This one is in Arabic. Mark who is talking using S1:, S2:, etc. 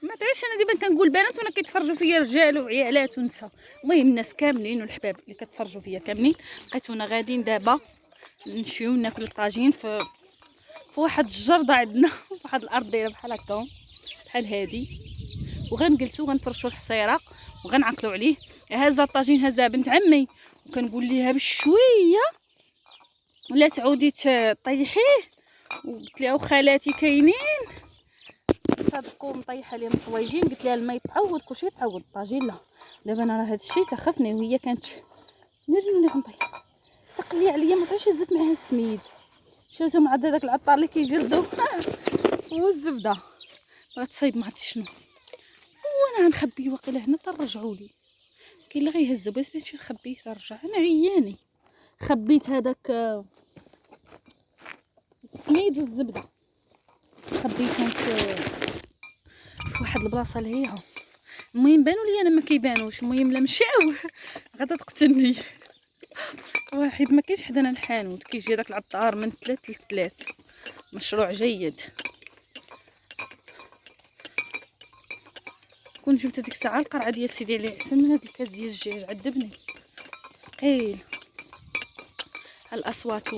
S1: ما تعرفش انا ديما كنقول بنات وانا كيتفرجوا فيا رجال وعيالات ونساء. المهم الناس كاملين والحباب اللي كتفرجوا فيا كاملين، لقيتونا غاديين دابا نمشيو ناكلو الطاجين في واحد الجرده عندنا واحد الارض دايره بحال هكا بحال هادي، وغنجلسو غنفرشو الحصيره وغنعقلو عليه. هذا الطاجين هذا بنت عمي، وكنقول ليها بشويه ولا تعودي طيحيه، وقلت لها وخالاتي كاينين صدقوا مطيحه ليهم الحوايجين، قلت لها الماء يتعوض كلشي يتعوض، الطاجين لا. دابا انا راه هادشي سخفني وهي كانت نجم اللي غنطيح ثقلي عليا، ما عرفتش هزت معاها السميد شاتو مع داك العطار اللي كيجردو والزبده غتصايب ما عرفتش شنو، وانا غنخبيه واقيلا هنا ترجعوا لي. كاين اللي غيهزو بس باش نخبيه ترجع، انا عياني خبيت هذاك السميد والزبده خبيتهم في واحد البلاصه لهيها. المهم بانوا لي انا ما كيبانوش، المهم لا مشاو غادا تقتلني. واحد ما كاينش حدانا الحانوت كيجي داك العطار من 3 ل 3، مشروع جيد. كون جبت هذيك الساعه القرعه ديال سيدي علي احسن من هذا الكاس ديال الدجاج، عذبني قيل. الاصوات